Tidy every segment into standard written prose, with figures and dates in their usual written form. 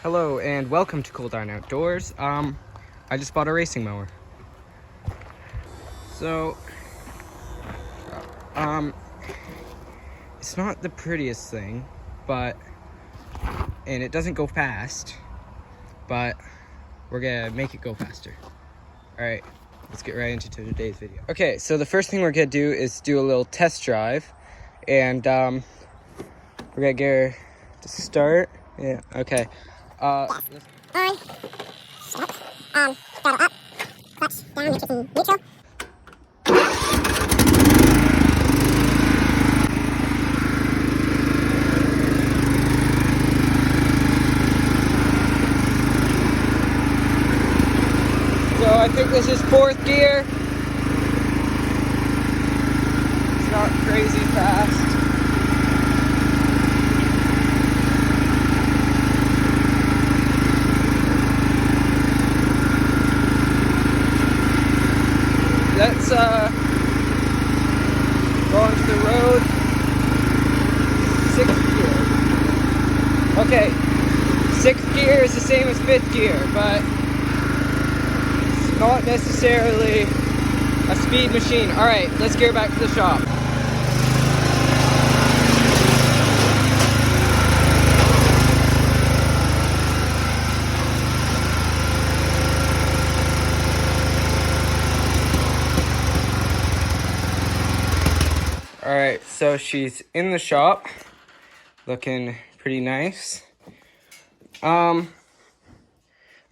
Hello and welcome to Cool Down Outdoors. I just bought a racing mower. So, it's not the prettiest thing, and it doesn't go fast, but we're gonna make it go faster. All right, let's get right into today's video. Okay, so the first thing we're gonna do is do a little test drive, and we're gonna get her to start. Yeah, okay. On, stop, throttle up, clutch down, make it in neutral. So I think this is fourth gear. It's not crazy fast. Let's go onto the road. Sixth gear. Okay, sixth gear is the same as fifth gear, but it's not necessarily a speed machine. All right, let's get back to the shop. All right, so she's in the shop, looking pretty nice. I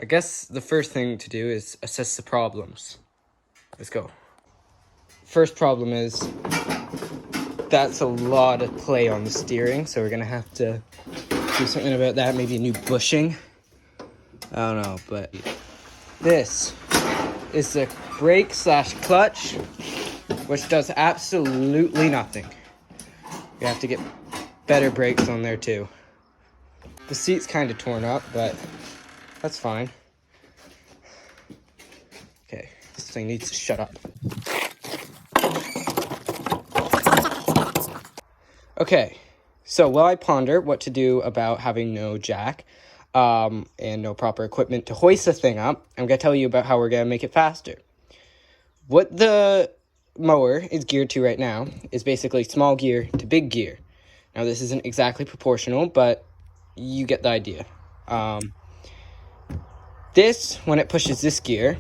guess the first thing to do is assess the problems. Let's go. First problem is that's a lot of play on the steering, so we're gonna have to do something about that, maybe a new bushing. I don't know, but this is the brake slash clutch, which does absolutely nothing. You have to get better brakes on there too. The seat's kind of torn up, but that's fine. Okay, this thing needs to shut up. Okay, so while I ponder what to do about having no jack and no proper equipment to hoist the thing up, I'm going to tell you about how we're going to make it faster. What the mower is geared to right now is basically small gear to big gear. Now, this isn't exactly proportional, but you get the idea. This, when it pushes this gear,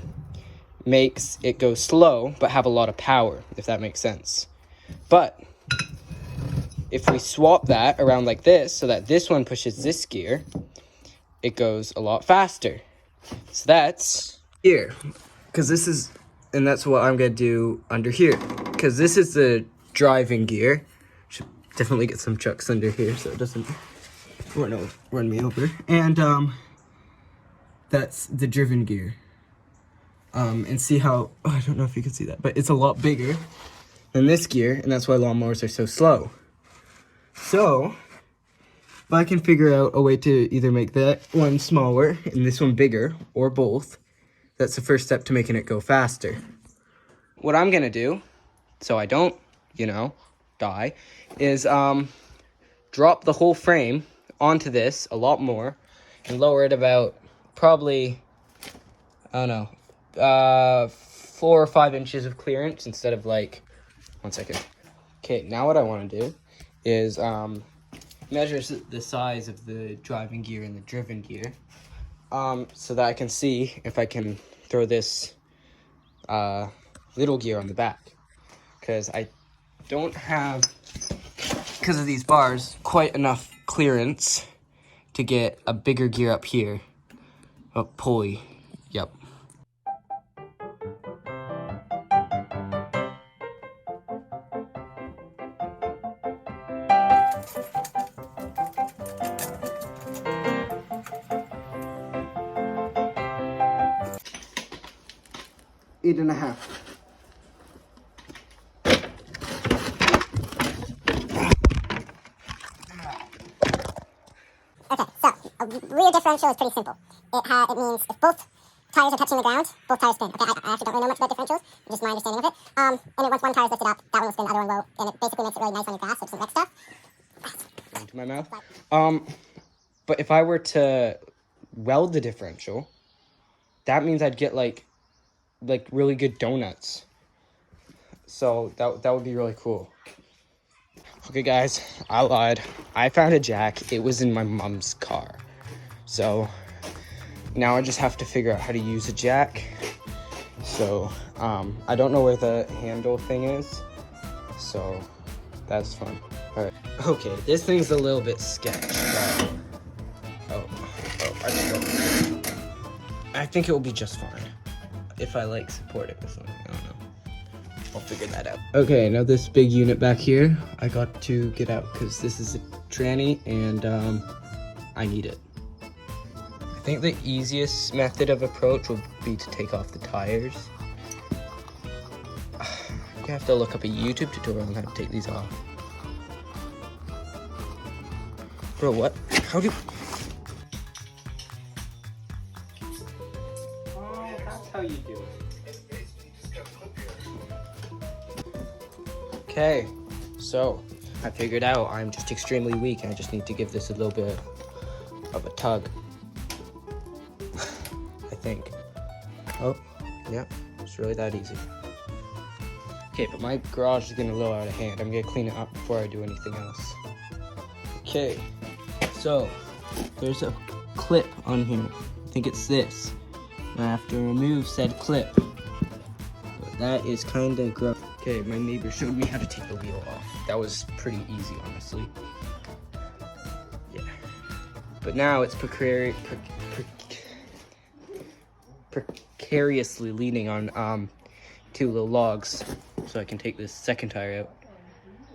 makes it go slow, but have a lot of power, if that makes sense. But if we swap that around like this, so that this one pushes this gear, it goes a lot faster. So that's here, because this is, and that's what I'm gonna do under here, because this is the driving gear. Should definitely get some chucks under here so it doesn't run me over. And that's the driven gear. And see how, I don't know if you can see that, but it's a lot bigger than this gear, and that's why lawnmowers are so slow. So, if I can figure out a way to either make that one smaller and this one bigger, or both, that's the first step to making it go faster. What I'm gonna do, so I don't, die, is drop the whole frame onto this a lot more and lower it about probably, I don't know, 4 or 5 inches of clearance instead of like, 1 second. Okay, now what I want to do is measure the size of the driving gear and the driven gear, so that I can see if I can throw this little gear on the back, because I don't have, because of these bars, quite enough clearance to get a bigger gear up here. Oh, pulley, yep. Eight and a half. Okay, so a rear differential is pretty simple. It means if both tires are touching the ground, both tires spin. Okay, I actually don't really know much about differentials, just my understanding of it. And then once one tire is lifted up, that one will spin, the other one will, and it basically makes it really nice on your grass, so some wet stuff. Into my mouth. But if I were to weld the differential, that means I'd get like really good donuts. So that would be really cool. Okay guys, I lied. I found a jack. It was in my mom's car. So now I just have to figure out how to use a jack. So I don't know where the handle thing is. So that's fun. All right. Okay, this thing's a little bit sketch, but I think it will be just fine if I like support it with something. I don't know. I'll figure that out. Okay, now this big unit back here, I got to get out because this is a tranny and I need it. I think the easiest method of approach would be to take off the tires. You have to look up a YouTube tutorial on how to take these off. Bro, what? How do you... Oh, that's how you do it. Okay, so I figured out I'm just extremely weak and I just need to give this a little bit of a tug. I think. Oh, yeah, it's really that easy. Okay, but my garage is getting a little out of hand. I'm gonna clean it up before I do anything else. Okay, so there's a clip on here. I think it's this. I have to remove said clip. But that is kind of gross. Okay, my neighbor showed me how to take the wheel off. That was pretty easy, honestly. Yeah. But now it's precariously leaning on two little logs, so I can take this second tire out.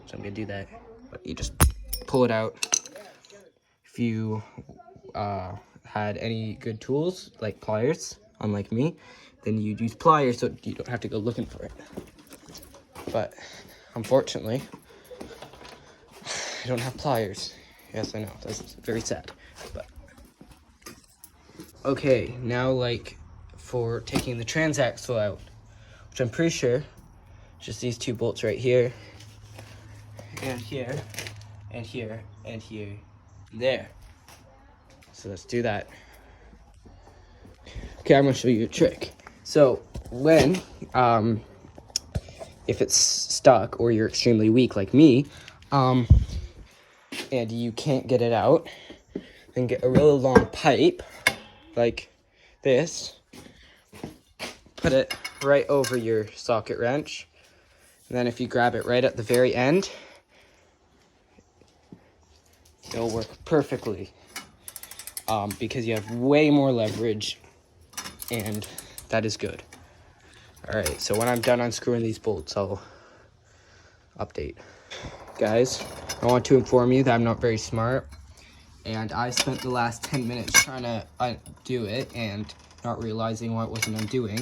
So I'm gonna do that. But you just pull it out. If you had any good tools, like pliers, unlike me, then you'd use pliers so you don't have to go looking for it. But unfortunately, I don't have pliers. Yes, I know, that's very sad. But okay, now like for taking the transaxle out, which I'm pretty sure just these two bolts right here, and here, and here, and here, and there. So let's do that. Okay, I'm gonna show you a trick. So when, if it's stuck or you're extremely weak like me, and you can't get it out, then get a really long pipe like this, put it right over your socket wrench, and then if you grab it right at the very end, it'll work perfectly, because you have way more leverage, and that is good. All right, so when I'm done unscrewing these bolts, I'll update. Guys, I want to inform you that I'm not very smart, and I spent the last 10 minutes trying to undo it and not realizing what it wasn't undoing.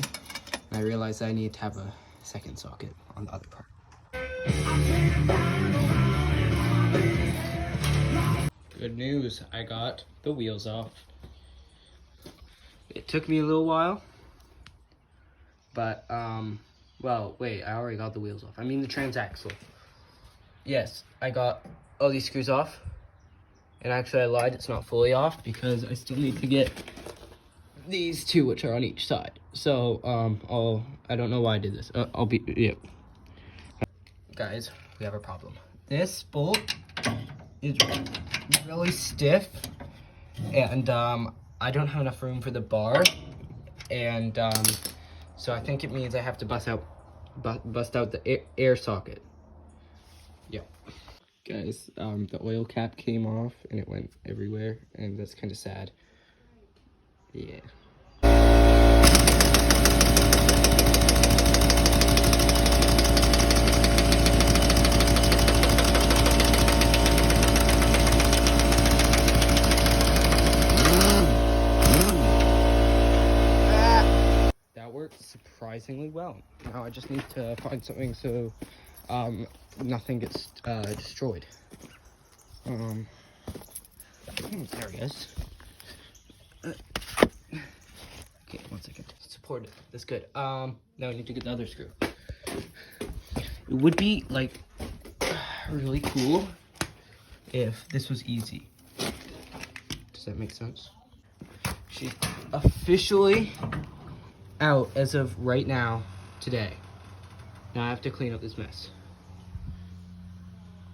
And I realized I need to have a second socket on the other part. Good news, I got the wheels off. It took me a little while, but, well, wait, I already got the wheels off. I mean the transaxle. Yes, I got all these screws off. And actually I lied, it's not fully off because I still need to get these two, which are on each side. So, I don't know why I did this. Yep. Guys, we have a problem. This bolt is really stiff, and I don't have enough room for the bar, and so I think it means I have to bust out the air socket. Yep. Guys, the oil cap came off and it went everywhere, and that's kind of sad. Yeah. That worked surprisingly well. Now I just need to find something so nothing gets destroyed. There it is. Okay, 1 second. Support it. That's good. Now I need to get the other screw. It would be like really cool if this was easy. Does that make sense? She's officially out as of right now, today. Now I have to clean up this mess.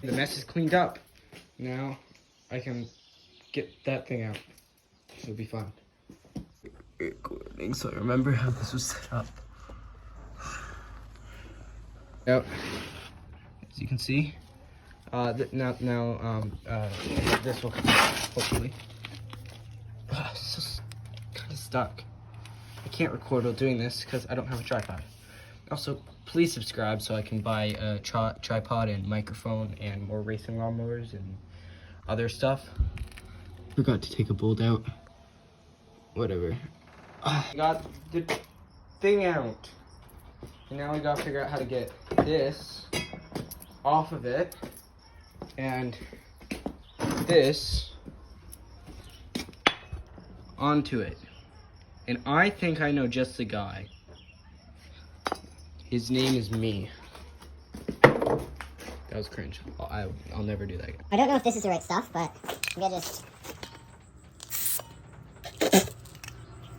The mess is cleaned up. Now I can get that thing out. It'll be fun. Recording, so I remember how this was set up. Out. As you can see, this will come out, hopefully. It's just kind of stuck. I can't record while doing this because I don't have a tripod. Also, please subscribe so I can buy a tripod and microphone and more racing lawnmowers and other stuff. Forgot to take a bolt out. Whatever. I got the thing out. And now we gotta figure out how to get this off of it and this onto it. And I think I know just the guy. His name is me. That was cringe. I'll never do that again. I don't know if this is the right stuff, but maybe I just...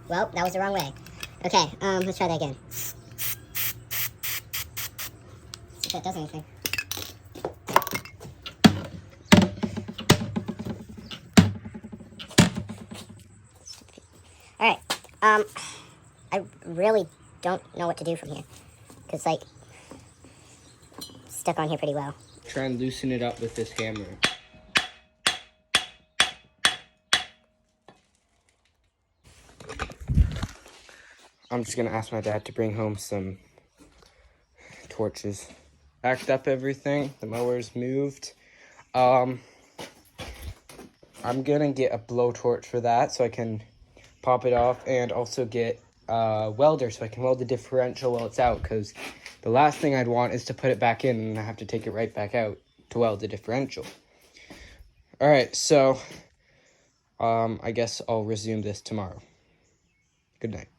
Well, that was the wrong way. Okay, let's try that again. See if that does anything. Alright, I really don't know what to do from here. Because, like, it's stuck on here pretty well. Try and loosen it up with this hammer. I'm just gonna ask my dad to bring home some torches. Backed up everything, the mower's moved. I'm gonna get a blowtorch for that so I can pop it off, and also get a welder so I can weld the differential while it's out, because the last thing I'd want is to put it back in and I have to take it right back out to weld the differential. Alright, so I guess I'll resume this tomorrow. Good night.